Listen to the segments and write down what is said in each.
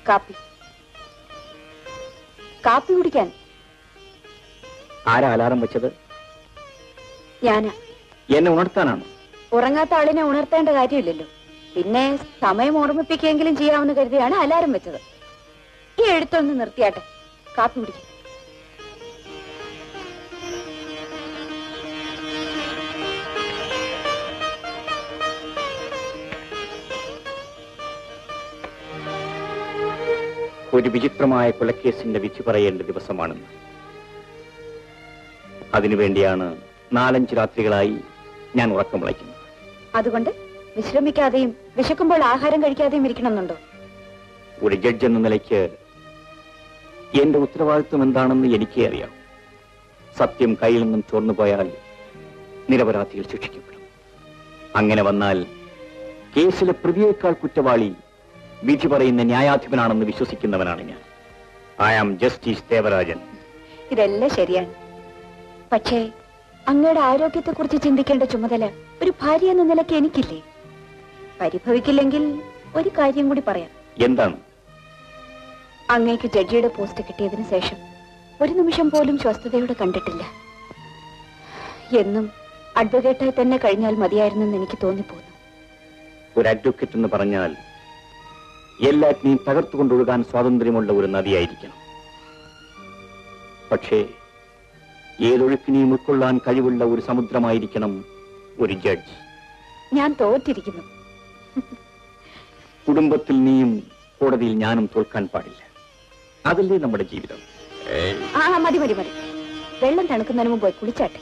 കാപ്പി. കാപ്പി കുടിക്കാൻ. ആരാ അലാറം വെച്ചത്? ഞാനാ. എന്നെ ഉണർത്താനാണ്? ഉറങ്ങാത്ത ആളിനെ ഉണർത്തേണ്ട കാര്യമില്ലല്ലോ. പിന്നെ സമയം ഓർമ്മിപ്പിക്കുകയെങ്കിലും ചെയ്യാമെന്ന് കരുതിയാണ് അലാറം വെച്ചത്. ഈ എഴുത്തൊന്ന് നിർത്തിയാട്ടെ, കാപ്പി കുടിക്കാൻ. ഒരു വിചിത്രമായ കൊലക്കേസിന്റെ വിധി പറയേണ്ട ദിവസമാണെന്ന്. അതിനുവേണ്ടിയാണ് 4-5 രാത്രികളായി ഞാൻ ഉറക്കം വിളയ്ക്കുന്നത്. അതുകൊണ്ട് വിശ്രമിക്കാതെയും വിശക്കുമ്പോൾ ആഹാരം കഴിക്കാതെയും ഇരിക്കണമെന്നുണ്ടോ? ഒരു ജഡ്ജ് എന്ന നിലയ്ക്ക് എന്റെ ഉത്തരവാദിത്വം എന്താണെന്ന് എനിക്കേ അറിയാം. സത്യം കയ്യിൽ നിന്നും ചോർന്നുപോയാൽ നിരപരാധികൾ ശിക്ഷിക്കപ്പെടും. അങ്ങനെ വന്നാൽ കേസിലെ പ്രതിയേക്കാൾ കുറ്റവാളി വിധി പറയുന്ന ന്യായാധിപനാണെന്ന് വിശ്വസിക്കുന്നവനാണ് ഞാൻ. I am justice Devarajan. ഇതെല്ലാം ശരിയാണ്. പക്ഷേ അങ്ങയുടെ ആരോഗ്യത്തെക്കുറിച്ച് ചിന്തിക്കേണ്ട ചുമതല ഒരു ഭാര്യ എന്ന നിലയ്ക്ക് എനിക്കില്ലേ? പരിഭവിക്കില്ലെങ്കിൽ ഒരു കാര്യം കൂടി പറയാം. എന്താണ്? അങ്ങേക്ക് ജഡ്ജിയുടെ പോസ്റ്റ് കിട്ടിയതിനു ശേഷം ഒരു നിമിഷം പോലും സ്വസ്ഥതയോടെ കണ്ടിട്ടില്ല. എന്നും അഡ്വക്കേറ്റായി തന്നെ കഴിഞ്ഞാൽ മതിയായിരുന്നെന്ന് എനിക്ക് തോന്നിപ്പോന്നു. ഒരു അഡ്വക്കേറ്റ് എന്ന് പറഞ്ഞാൽ എല്ലാറ്റിനെയും തകർത്തുകൊണ്ടൊഴുകാൻ സ്വാതന്ത്ര്യമുള്ള ഒരു നദിയായിരിക്കണം. പക്ഷേ ഏതൊഴുക്കിനെയും ഉൾക്കൊള്ളാൻ കഴിവുള്ള ഒരു സമുദ്രമായിരിക്കണം ഒരു ജഡ്ജ്. ഞാൻ തോറ്റിരിക്കുന്നു. കുടുംബത്തിൽ നീയും കോടതിയിൽ ഞാനും തോൽക്കാൻ പാടില്ല. അതല്ലേ നമ്മുടെ ജീവിതം. മതി മതി മതി. വെള്ളം തണുക്കുന്നതിന് മുമ്പ് പോയി കുളിച്ചാട്ടെ.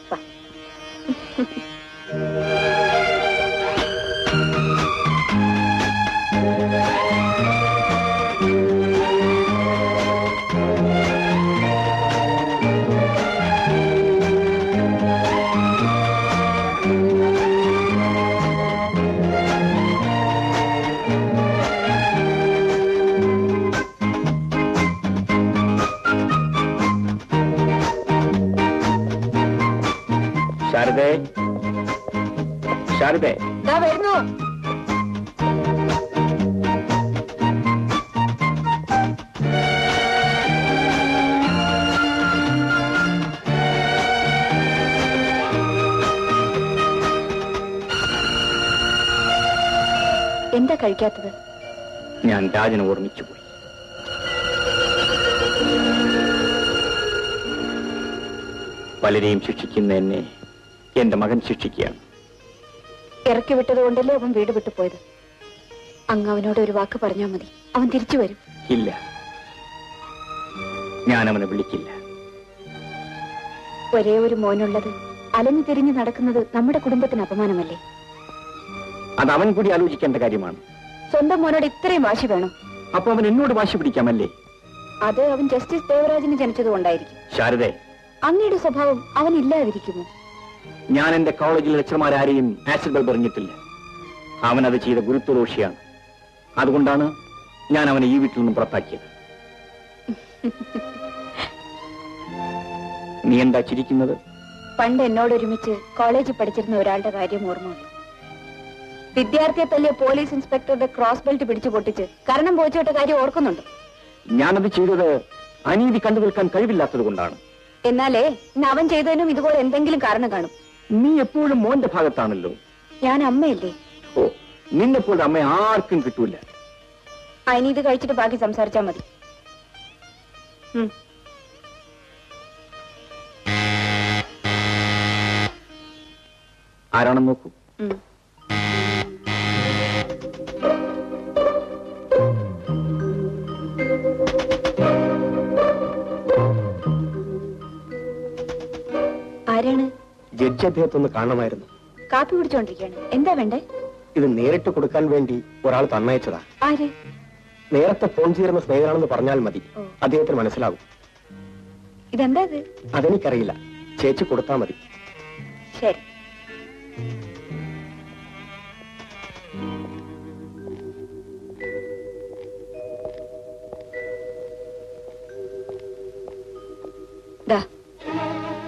ശാരദേ, ശാരദേ, വരുന്നു. എന്താ കഴിക്കാത്തത്? ഞാൻ രാജനെ ഓർമ്മിച്ചു പോയി. പലരെയും ശിക്ഷിക്കുന്ന എന്നെ എന്റെ മകൻ ശിക്ഷിക്കുകയാണ്. ഇറക്കി വിട്ടത് കൊണ്ടല്ലേ അവൻ വീട് വിട്ടു പോയത്. അങ്ങ് അവനോട് ഒരു വാക്ക് പറഞ്ഞാൽ മതി, അവൻ തിരിച്ചു വരും. ഇല്ല, ഞാൻ അവനെ വിളിക്കില്ല. ഒരേ ഒരു മോനുള്ളത് അലഞ്ഞു തിരിഞ്ഞു നടക്കുന്നത് നമ്മുടെ കുടുംബത്തിന് അപമാനമല്ലേ? അത് അവൻ കൂടി ആലോചിക്കേണ്ട കാര്യമാണ്. സ്വന്തം മോനോട് ഇത്രയും വാശി വേണം? അപ്പൊ അവൻ എന്നോട് വാശി പിടിക്കാമല്ലേ? അത് അവൻ ജസ്റ്റിസ് ദേവരാജിന് ജനിച്ചത് കൊണ്ടായിരിക്കും. ശാരദേ, അങ്ങയുടെ സ്വഭാവം അവൻ ഇല്ലാതിരിക്കുമോ? ഞാൻ എന്റെ കോളേജിലെ ലെക്ചർമാരാരെയും ആസിഡ് ബൾബ് എറിഞ്ഞിട്ടില്ല. അവൻ അത് ചെയ്ത ഗുരുത്വദോഷിയാണ്. അതുകൊണ്ടാണ് ഞാൻ അവനെ ഈ വീട്ടിൽ നിന്നും പുറത്താക്കിയത്. നീ എന്താ ചിരിക്കുന്നത്? പണ്ട് എന്നോട് ഒരുമിച്ച് കോളേജിൽ പഠിച്ചിരുന്ന ഒരാളുടെ കാര്യം ഓർമ്മ വന്നു. വിദ്യാർത്ഥിയെ തല്ലിയ പോലീസ് ഇൻസ്പെക്ടറുടെ ക്രോസ് ബെൽറ്റ് പിടിച്ചു പൊട്ടിച്ച് കരണം പോച്ചിട്ട കാര്യം ഓർക്കുന്നുണ്ടോ? ഞാനത് ചെയ്തത് അനീതി കണ്ടു നിൽക്കാൻ കഴിവില്ലാത്തത് കൊണ്ടാണ്. എന്നാലേ അവൻ ചെയ്തതിനും ഇതുപോലെ എന്തെങ്കിലും കാരണം കാണും. നീ എപ്പോഴും മോന്റെ ഭാഗത്താണല്ലോ. ഞാൻ അമ്മയല്ലേ? ഓ, നിന്നെപ്പോഴും അമ്മ ആർക്കും കിട്ടൂല. അതിന് ഇത് കഴിച്ചിട്ട് ബാക്കി സംസാരിച്ചാ മതി. ആരാണെന്ന് നോക്കൂ. ആരാണ്? ജഡ്ജി അദ്ദേഹത്തൊന്ന് കാണണമായിരുന്നു. കാപ്പി കുടിച്ചോണ്ടിരിക്കുകയാണ്. എന്താ വേണ്ടേ? ഇത് നേരിട്ട് കൊടുക്കാൻ വേണ്ടി ഒരാൾ തന്നയച്ചതാ. ആര്? നേരത്തെ ഫോൺ ചെയ്യുന്ന സ്നേഹിതനാണെന്ന് പറഞ്ഞാൽ മതി, അദ്ദേഹത്തിന് മനസ്സിലാകും. ഇതെന്താ? അതെനിക്കറിയില്ല, ചേച്ചി കൊടുത്താൽ മതി. ശരി.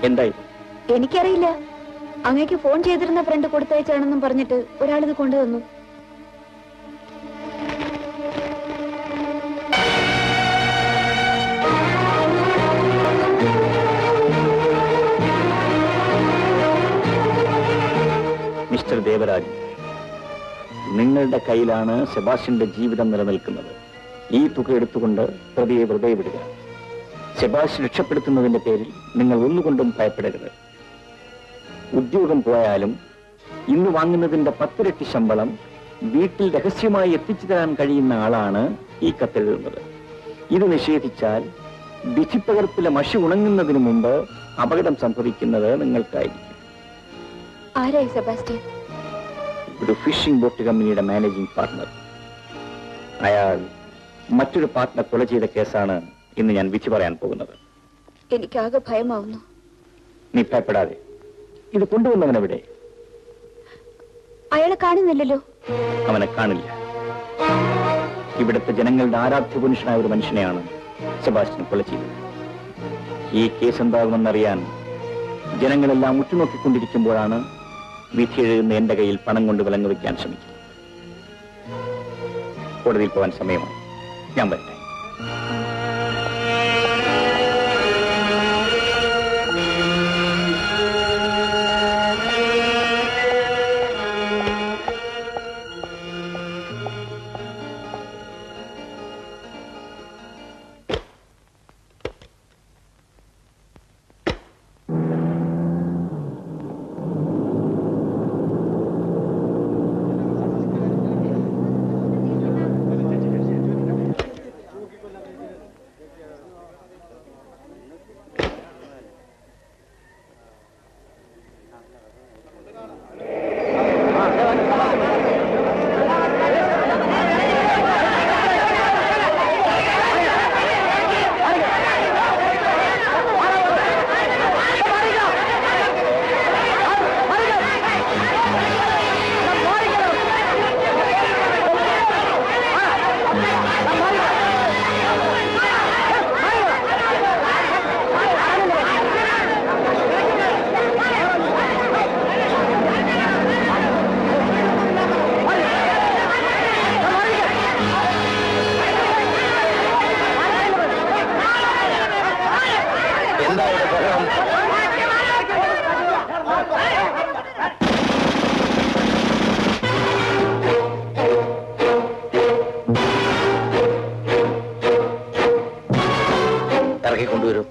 എന്തായി? എനിക്കറിയില്ല. അങ്ങേക്ക് ഫോൺ ചെയ്തിരുന്ന ഫ്രണ്ട് കൊടുത്തയച്ചാണെന്നും പറഞ്ഞിട്ട് ഒരാളിത് കൊണ്ടുവന്നു. നിരപരാധി. നിങ്ങളുടെ കയ്യിലാണ് സെബാസ്റ്റ്യന്റെ ജീവിതം നിലനിൽക്കുന്നത്. ഈ തുക എടുത്തുകൊണ്ട് പ്രതിയെ വെറുതെ വിടുക. സെബാസ്റ്റ്യൻ രക്ഷപ്പെടുത്തുന്നതിന്റെ പേരിൽ നിങ്ങൾ ഒന്നുകൊണ്ടും ഭയപ്പെടരുത്. ഉദ്യോഗം പോയാലും ഇന്ന് വാങ്ങുന്നതിന്റെ 10 ഇരട്ടി ശമ്പളം വീട്ടിൽ രഹസ്യമായി എത്തിച്ചു തരാൻ കഴിയുന്ന ആളാണ് ഈ കത്തെഴുതുന്നത്. ഇത് നിഷേധിച്ചാൽ വിധിപ്പകർപ്പിലെ മഷി ഉണങ്ങുന്നതിന് മുമ്പ് അപകടം സംഭവിക്കുന്നത് നിങ്ങൾക്കായിരിക്കും. ആരായി സെബാസ്റ്റ്യൻ? ഒരു ഫിഷിംഗ് ബോട്ട് കമ്പനിയുടെ മാനേജിംഗ് പാർട്ണർ. അയാൾ മറ്റൊരു പാർട്ണർ കൊല ചെയ്ത കേസാണ് ഇന്ന് ഞാൻ വിധി പറയാൻ പോകുന്നത്. എനിക്കാകെ ഭയമാവുന്നു. നീ ഭയപ്പെടാതെ. ഇത് കൊണ്ടുവന്നവനെവിടെ? അയാളെ കാണുന്നില്ലല്ലോ. അവനെ കാണില്ല. ഇവിടുത്തെ ജനങ്ങളുടെ ആരാധ്യ പുരുഷനായ ഒരു മനുഷ്യനെയാണ് സെബാസ്റ്റ്യൻ കൊല ചെയ്തത്. ഈ കേസ് എന്താകുമെന്നറിയാൻ ജനങ്ങളെല്ലാം ഉറ്റുനോക്കിക്കൊണ്ടിരിക്കുമ്പോഴാണ് വിധി എഴുതുന്ന എന്റെ കയ്യിൽ പണം കൊണ്ട് വിലങ്ങ് വയ്ക്കാൻ ശ്രമിക്കുന്നത്. കോടതിയിൽ പോകാൻ സമയമായി. ഞാൻ വരട്ടെ. കൊണ്ടുവരും.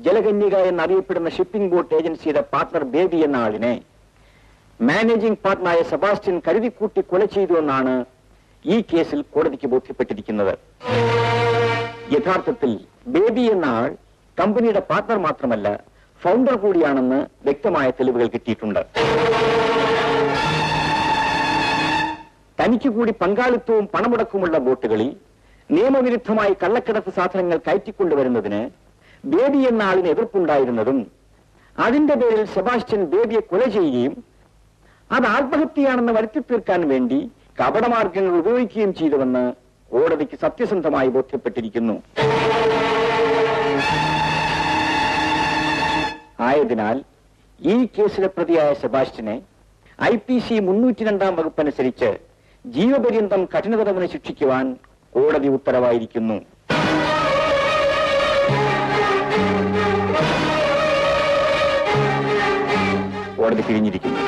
ജലകന്യക എന്നറിയപ്പെടുന്ന ഷിപ്പിംഗ് ബോട്ട് ഏജൻസിയുടെ പാർട്ണർ ബേബി എന്ന ആളിനെ മാനേജിംഗ് പാർട്ണറായ സെബാസ്റ്റ്യൻ കരുതിക്കൂട്ടി കൊല ചെയ്തു എന്നാണ് ഈ കേസിൽ കോടതിക്ക് ബോധ്യപ്പെട്ടിരിക്കുന്നത്. യഥാർത്ഥത്തിൽ ബേബി എന്ന ആൾ കമ്പനിയുടെ പാർട്ണർ മാത്രമല്ല, ഫൗണ്ടർ കൂടിയാണെന്ന് വ്യക്തമായ തെളിവുകൾ കിട്ടിയിട്ടുണ്ട്. തനിക്ക് കൂടി പങ്കാളിത്തവും പണമുടക്കുമുള്ള ബോട്ടുകളിൽ നിയമവിരുദ്ധമായി കള്ളക്കടത്ത് സാധനങ്ങൾ കയറ്റിക്കൊണ്ടുവരുന്നതിന് ബേബി എന്ന ആളിന് എതിർപ്പുണ്ടായിരുന്നതും അതിന്റെ പേരിൽ സെബാസ്റ്റ്യൻ ബേബിയെ കൊല ചെയ്യുകയും അത് ആത്മഹത്യയാണെന്ന് വരുത്തി തീർക്കാൻ വേണ്ടി കപടമാർഗങ്ങൾ ഉപയോഗിക്കുകയും ചെയ്തുവെന്ന് കോടതിക്ക് സത്യസന്ധമായി ബോധ്യപ്പെട്ടിരിക്കുന്നു. ആയതിനാൽ ഈ കേസിലെ പ്രതിയായ സെബാസ്റ്റ്യനെ IPC 302 വകുപ്പനുസരിച്ച് ജീവപര്യന്തം കഠിനതടവിന് ശിക്ഷിക്കുവാൻ കോടതി ഉത്തരവായിരിക്കുന്നു. കോടതി പിരിഞ്ഞിരിക്കുന്നു.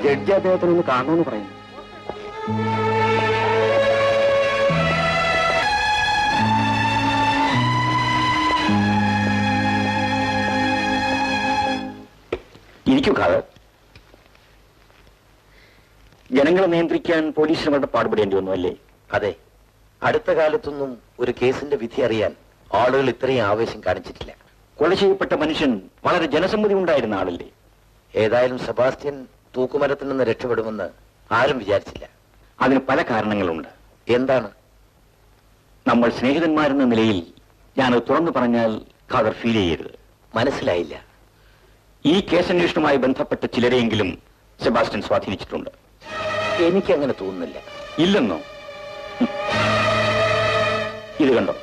ജഡ്ജി അദ്ദേഹത്തിനൊന്ന് കാണണമെന്ന് പറയുന്നു. ഇരിക്കൂ ഖാദർ. ജനങ്ങളെ നിയന്ത്രിക്കാൻ പോലീസിന് വളരെ പാടുപെടേണ്ടി വന്നു അല്ലേ? അതെ, അടുത്ത കാലത്തൊന്നും ഒരു കേസിന്റെ വിധി അറിയാൻ ആളുകൾ ഇത്രയും ആവേശം കാണിച്ചിട്ടില്ല. കൊല ചെയ്യപ്പെട്ട മനുഷ്യൻ വളരെ ജനസമ്മതി ഉണ്ടായിരുന്ന ആളല്ലേ? ഏതായാലും സെബാസ്റ്റ്യൻ തൂക്കുമരത്തിൽ നിന്ന് രക്ഷപ്പെടുമെന്ന് ആരും വിചാരിച്ചില്ല. അതിന് പല കാരണങ്ങളുണ്ട്. എന്താണ്? നമ്മൾ സ്നേഹിതന്മാരെന്ന നിലയിൽ ഞാനത് തുറന്നു പറഞ്ഞാൽ ഖാദർ ഫീൽ ചെയ്യരുത്. മനസ്സിലായില്ല. ഈ കേസന്വേഷണവുമായി ബന്ധപ്പെട്ട ചിലരെയെങ്കിലും സെബാസ്റ്റ്യൻ സ്വാധീനിച്ചിട്ടുണ്ട്. എനിക്കങ്ങനെ തോന്നുന്നില്ല. ഇല്ലെന്നോ? ഇത് കണ്ടോ?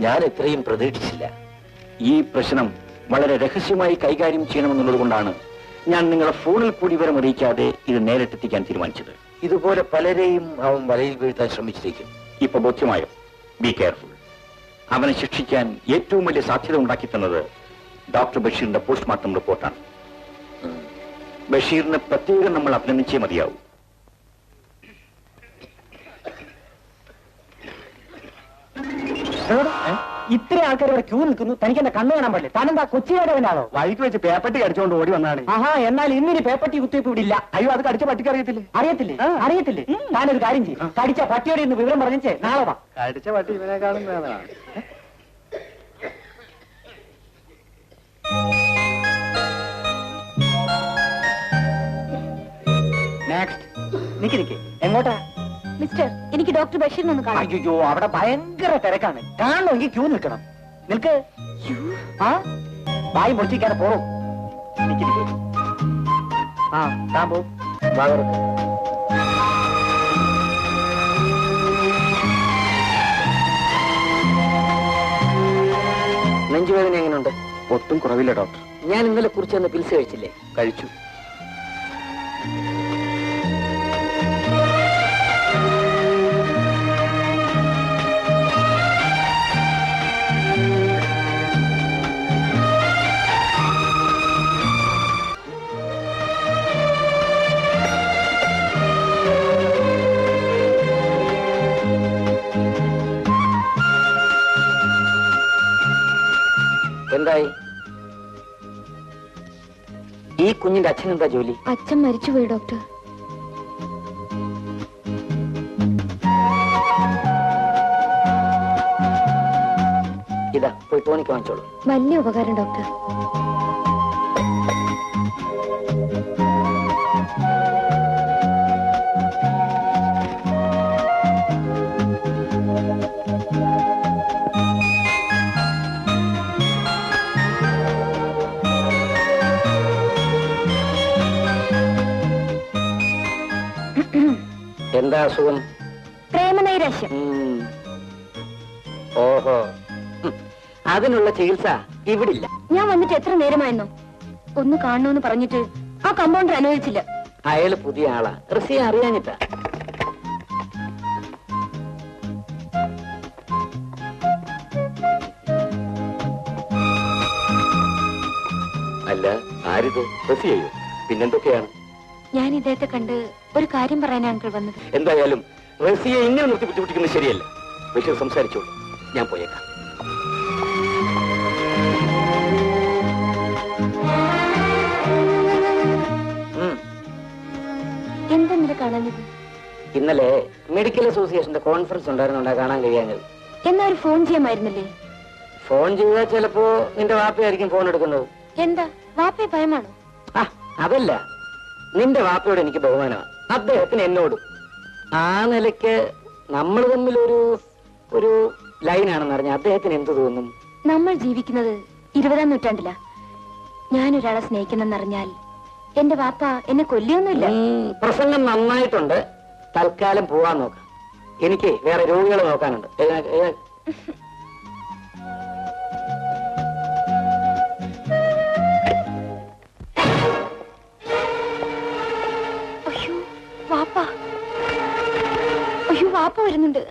ഞാൻ ഇത്രയും പ്രതീക്ഷിച്ചില്ല. ഈ പ്രശ്നം വളരെ രഹസ്യമായി കൈകാര്യം ചെയ്യണമെന്നുള്ളത് കൊണ്ടാണ് ഞാൻ നിങ്ങളെ ഫോണിൽ കൂടി വിവരം അറിയിക്കാതെ ഇത് നേരിട്ടെത്തിക്കാൻ തീരുമാനിച്ചത്. ഇതുപോലെ പലരെയും അവൻ വലയിൽ വീഴ്ത്താൻ ശ്രമിച്ചിരിക്കും. ഇപ്പൊ ബോധ്യമായോ? Be careful. അവനെ ശിക്ഷിക്കാൻ ഏറ്റവും വലിയ സാധ്യത ഉണ്ടാക്കി തന്നത് ഡോക്ടർ ബഷീറിന്റെ പോസ്റ്റ്മോർട്ടം റിപ്പോർട്ടാണ്. ബഷീറിനെ പ്രത്യേകം നമ്മൾ അഭിനന്ദിച്ചേ മതിയാവൂ. ഇത്ര ആൾക്കാർ ഇവിടെ ക്യൂ നിൽക്കുന്നു, തനിക്ക് എന്റെ കണ്ണു കാണാൻ പാടില്ല. താനെന്താ കൊച്ചിയുടേവനാണോ? വഴിക്ക് വെച്ച് പേപ്പട്ടി കടിച്ചുകൊണ്ട് ഓടി വന്നാണ്. ആഹാ, എന്നാൽ ഇന്നിന് പേപ്പട്ടി കുത്തിവെപ്പ് ഇവിടെ ഇല്ല. അയ്യോ, അത് കടിച്ച പട്ടിക്ക് അറിയത്തില്ലേ? അറിയത്തില്ലേ? അറിയത്തില്ലേ? താനൊരു കാര്യം ചെയ്യും, കടിച്ച പട്ടിയോടെ ഇന്ന് വിവരം പറഞ്ഞേ നാളെ വാ. കടിച്ച പട്ടി ഇവനെക്കാളും വേദനാണ്. നിക്ക് എങ്ങോട്ടാ? മിസ്റ്റർ, എനിക്ക് ഡോക്ടർ ബഷീറിനെ ഒന്ന് കാണാം. അയ്യോ, അവിടെ ഭയങ്കര തിരക്കാണ്. കാണണമെങ്കിൽ ക്യൂ നിൽക്കണം. നിൽക്ക്. ആ, വായി പൊളിച്ചിരിക്കാതെ പോറും. ആ, താൻ പോ. നെഞ്ചുവേദന എങ്ങനെയുണ്ട്? ഒട്ടും കുറവില്ല ഡോക്ടർ. ഞാൻ ഇന്നലെ കുറിച്ച് പിൽസ് കഴിച്ചില്ലേ? കഴിച്ചു. എന്തായി? ഈ കുഞ്ഞിന്റെ അച്ഛൻ എന്താ ജോലി? അച്ഛൻ മരിച്ചുപോയി ഡോക്ടർ. ഇതാ, പോയി ടോണിക്ക് വാങ്ങിച്ചോളൂ. വലിയ ഉപകാരം ഡോക്ടർ. എന്താ അസുഖം? പ്രേമനൈരാശ്യം. ഓഹോ, അതിനുള്ള ചികിത്സ ഇവിടില്ല. ഞാൻ വന്നിട്ട് എത്ര നേരമായിരുന്നു? ഒന്ന് കാണണമെന്ന് പറഞ്ഞിട്ട് ആ കമ്പൗണ്ടർ അനുവദിച്ചില്ല. അയാള് പുതിയ ആളാ, റിസിയെ അറിയാഞ്ഞിട്ടാ. അല്ല, ആരിത്? റസിയയോ? പിന്നെന്തൊക്കെയാണ്? ഞാൻ ഇദ്ദേഹത്തെ കണ്ട് ഒരു കാര്യം പറയാനാണ് അങ്കിൾ വന്നത്. എന്തായാലും റസിയെ ഇങ്ങനെ നിർത്തി ബുദ്ധിമുട്ടിക്കുന്നത് ശരിയല്ല. ബഷീർ സംസാരിച്ചോളൂ, ഞാൻ പോയേക്കാം. എന്തെന്നിട്ട് കാണാഞ്ഞത്? ഇന്നലെ മെഡിക്കൽ അസോസിയേഷന്റെ കോൺഫറൻസ് ഉണ്ടായിരുന്നുണ്ടാ കാണാൻ കഴിയാഞ്ഞത്. എന്നാ ഒരു ഫോൺ ചെയ്യാമായിരുന്നില്ലേ? ഫോൺ ചെയ്താൽ ചിലപ്പോ നിന്റെ വാപ്പയായിരിക്കും ഫോൺ എടുക്കുന്നത്. എന്താ, വാപ്പയെ ഭയമാണോ? ആ, അതല്ല, നിന്റെ വാപ്പയോട് എനിക്ക് ബഹുമാനമാണ്, അദ്ദേഹത്തിന് എന്നോടും. ആ നിലയ്ക്ക് നമ്മൾ തമ്മിൽ ഒരു ലൈനാണെന്ന് അറിഞ്ഞ അദ്ദേഹത്തിന് എന്ത് തോന്നും? നമ്മൾ ജീവിക്കുന്നത് 20-ാം നൂറ്റാണ്ടിലാ. ഞാനൊരാളെ സ്നേഹിക്കുന്നെന്നറിഞ്ഞാൽ എന്റെ വാപ്പ എന്നെ കൊല്ലിയൊന്നുമില്ല. പ്രസംഗം നന്നായിട്ടുണ്ട്, തൽക്കാലം പോവാൻ നോക്കാം. എനിക്ക് വേറെ രോഗികളെ നോക്കാനുണ്ട്. അയ്യോ വാപ്പ. വാപ്പ വരുന്നുണ്ട്.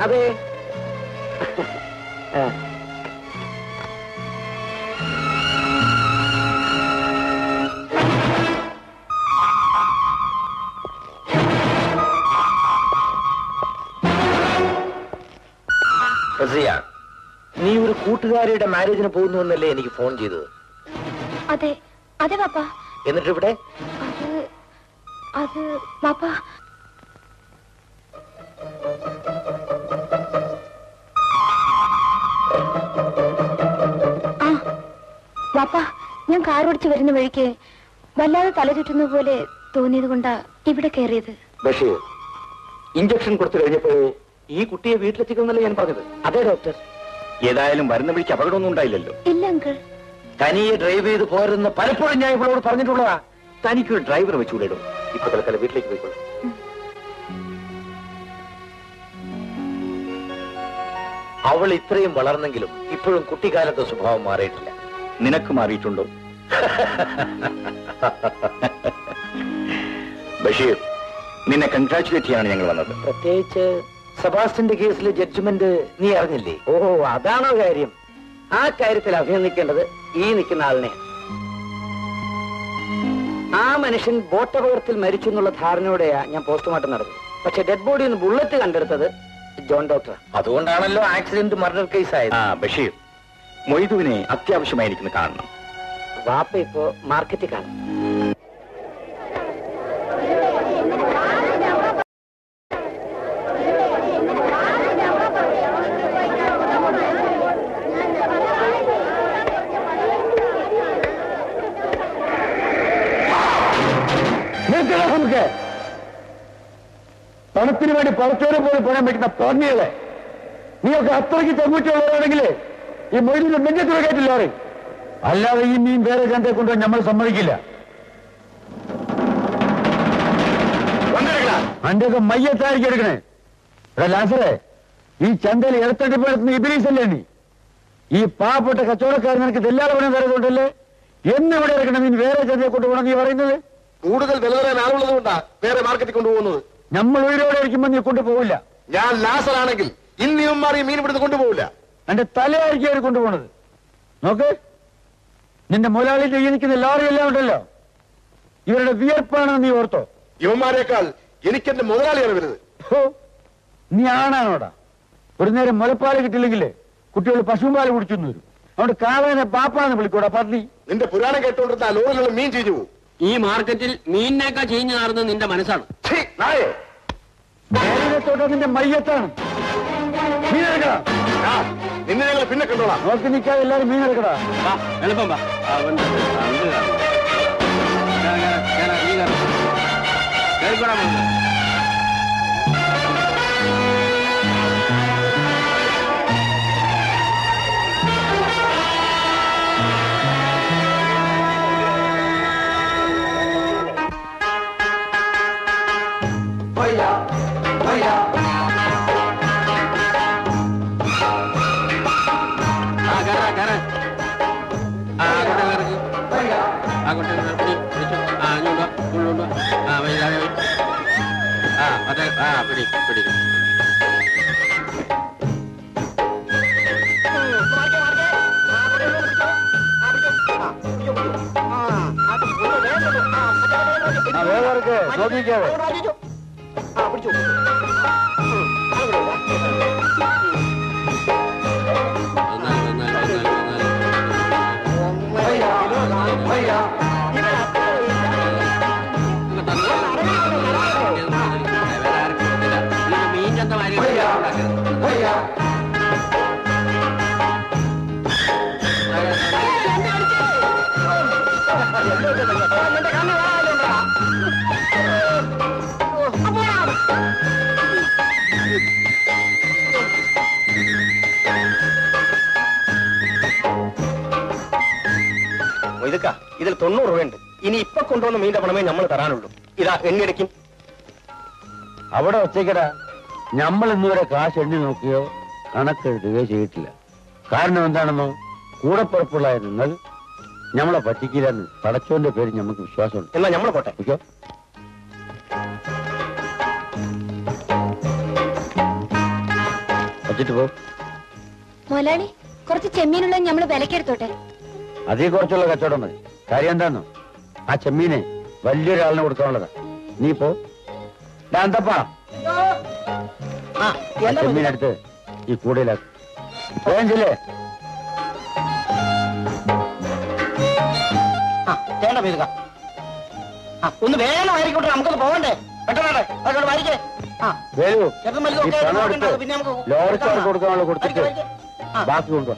അതെ. നീ ഒരു കൂട്ടുകാരിയുടെ മാരേജിന് പോകുന്നു എന്നല്ലേ എനിക്ക് ഫോൺ ചെയ്തത്? അതെ അതെ പാപ്പ. എന്നിട്ട് ഇവിടെ അത് പാപ്പ, ആ പാപ്പ, ഞാൻ കാർ ഓടിച്ചു വരുന്ന വഴിക്ക് വല്ലാതെ തല ചുറ്റുന്ന പോലെ തോന്നിയത് കൊണ്ടാ ഇവിടെ കയറിയത്. ബഷീർ, ഇഞ്ചക്ഷൻ കൊടുത്തു കഴിഞ്ഞപ്പോൾ ഈ കുട്ടിയെ വീട്ടിലെത്തിക്കുന്നല്ലേ ഞാൻ പറഞ്ഞത്? അതെ ഡോക്ടർ. ഏതായാലും വരുന്ന വഴിക്ക് അപകടമൊന്നും ഉണ്ടായില്ലല്ലോ. ഇല്ല അങ്കിൾ. തനിയെ ഡ്രൈവ് ചെയ്ത് പോരുന്ന പലപ്പോഴും ഞാൻ ഇവളോട് പറഞ്ഞിട്ടുള്ളതാ. തനിക്കൊരു ഡ്രൈവർ വെച്ചുകൂടിടും. ഇപ്പൊ തൽക്കാലം വീട്ടിലേക്ക് പോയിക്കോളൂ. അവൾ ഇത്രയും വളർന്നെങ്കിലും ഇപ്പോഴും കുട്ടിക്കാലത്തെ സ്വഭാവം മാറിയിട്ടില്ല. നിനക്ക് മാറിയിട്ടുണ്ടോ? ബഷീർ, നിന്നെ കൺഗ്രാറ്റുലേറ്റ് ചെയ്യാനാണ് ഞങ്ങൾ വന്നത്. പ്രത്യേകിച്ച് സെബാസ്റ്റ്യന്റെ കേസിലെ ജഡ്ജ്മെന്റ് നീ അറിഞ്ഞില്ലേ? ഓഹോ, അതാണോ കാര്യം? ആ കാര്യത്തിൽ അഭിനന്ദിക്കേണ്ടത് ഈ നിൽക്കുന്ന ആളിനെ. ആ മനുഷ്യൻ ബോട്ടപകടത്തിൽ മരിച്ചു എന്നുള്ള ധാരണയോടെയാ ഞാൻ പോസ്റ്റ്മോർട്ടം നടത്തി. പക്ഷെ ഡെഡ് ബോഡി ഒന്ന് ബുള്ളറ്റ് കണ്ടെടുത്തത് ജോൺ ഡോക്ടർ. അതുകൊണ്ടാണല്ലോ ആക്സിഡന്റ് മർഡർ കേസ് ആയത്. ബഷീർ, മൊയ്തുവിനെ അത്യാവശ്യമായിരിക്കുന്നു കാണണം. വാപ്പ ഇപ്പോ മാർക്കറ്റിൽ കാണും. പണത്തിന് വേണ്ടി പുറത്തോടെ പോയി പണം വെക്കുന്ന പന്നികളെ, നീയൊക്കെ അത്രയ്ക്ക് തെങ്ങൂറ്റുള്ളവരാണെങ്കിൽ ഈ മൊയ്തിന്റെ നെഞ്ചത്തുള്ള കയറ്റില്ലോറി. അല്ലാതെ ഈ മീൻ വേറെ ചന്തയെ കൊണ്ടുപോയി നമ്മൾ സമ്മതിക്കില്ല. അന്റെയൊക്കെ മയ്യത്തായിരിക്കും എടുക്കണേ. ലാസറേ, ഈ ചന്തയിൽ ഇടത്തട്ടിപ്പ് നടത്തുന്ന ഇബിലീസല്ലേ നീ? ഈ പാവപ്പെട്ട കച്ചവടക്കാരൻ നിനക്ക് തെല്ലാതെ പണം തരുന്നുണ്ടല്ലേ? എന്നിവിടെ ഇറക്കണം മീൻ വേറെ ചന്തയെ കൊണ്ടുപോകണം നീ പറയുന്നത്? കൂടുതൽ വില തരാൻ ആളുള്ളത് കൊണ്ടാ വേറെ മാർക്കറ്റിൽ കൊണ്ടുപോകുന്നത്. നമ്മൾ ഉയരോടെ ഇരിക്കുമ്പോൾ നീ കൊണ്ടുപോകില്ല. ഞാൻ ലാസറാണെങ്കിൽ ഇന്നിവന്മാർ ഈ മീൻ ഇവിടുന്ന് കൊണ്ടുപോകില്ല. എന്റെ തലയായിരിക്കും അവർ കൊണ്ടുപോണത്. നോക്ക്, നിന്റെ മുതലാളിന്റെ ഈ നിൽക്കുന്ന ലോറി എല്ലാം ഉണ്ടല്ലോ, ഇവരുടെ വിയർപ്പാണെന്ന് നീ ഓർത്തോ? ഇവന്മാരെക്കാൾ എനിക്കെന്റെ മുതലാളിയാണ് വരുന്നത്. നീ ആണാണോടാ? ഒരു നേരം മുലപ്പാല് കിട്ടില്ലെങ്കിലേ കുട്ടികൾ പശുപാല് കുടിച്ചെന്ന് വരും. അതുകൊണ്ട് കാവേനെ പാപ്പാന്ന് വിളിക്കൂടാ പന്നി. നിന്റെ പുരാണം കേട്ടോണ്ടിരുന്ന ലോറിലുള്ള മീൻ ചീഞ്ഞു പോകും. ഈ മാർക്കറ്റിൽ മീനിനേക്കാൾ ചീഞ്ഞു നാറുന്നത് നിന്റെ മനസ്സാണ്. നേരത്തോട്ട് നിന്റെ മയ്യത്താണ്. മീൻ എടുക്കടാ. നിന്നെ ഞങ്ങൾ പിന്നെ കണ്ടോളാം. നോക്കി നിൽക്കാതെ എല്ലാരും മീൻ എടുക്കടാ. എളുപ്പം വാ. വേറെ നോക്കിക്കാതെ മീൻ ചന്ത മാരി ഇതൊക്കെ ഇതിൽ 90 രൂപയുണ്ട്. ഇനി ഇപ്പൊ കൊണ്ടുവന്ന മീന്റെ പണമേ നമ്മൾ തരാനുള്ളൂ. ഇതാ എണ്ണിടയ്ക്കും. അവിടെ ഒച്ചയ്ക്കടാ. നമ്മൾ ഇന്നുവരെ കാശ് എണ്ണി നോക്കിയോ കണക്കെഴുതുകയോ ചെയ്തിട്ടില്ല. കാരണം എന്താണെന്നോ, കൂടപ്പുറപ്പുള്ളായ നിങ്ങൾ ഞമ്മളെ പറ്റിക്കില്ലെന്ന് പടച്ചോന്റെ പേര് ഞമ്മക്ക് വിശ്വാസമുണ്ട്. എന്നാ ഞമ്മള് പോട്ടെ. ഓക്കെ, വച്ചിട്ട് പോ. മുതലാളി കുറച്ച് ചെമ്മീനുള്ള നമ്മള് വിലക്കെടുത്തോട്ടെ. അതേ കുറച്ചുള്ള കച്ചവടം മതി. കാര്യം എന്താന്നോ, ആ ചെമ്മീനെ വലിയൊരാളിനെ കൊടുക്കാനുള്ളതാ. നീ പോ. എന്തപ്പാ ചെമ്മീനെടുത്ത് ഈ കൂടയിലാക്കും. വേഞ്ചില്ലേ ഒന്ന് വേഗം ആയിരിക്കട്ടെ, നമുക്കൊന്ന് പോകണ്ടേ? പെട്ടെന്ന് വാരിക്കേ. വേലു ഈ പണം എടുത്ത് ലോറിക്കാർക്ക് കൊടുക്കാനുള്ള കൊടുത്തിട്ട് ബാക്കി കൊണ്ടുപോവാ.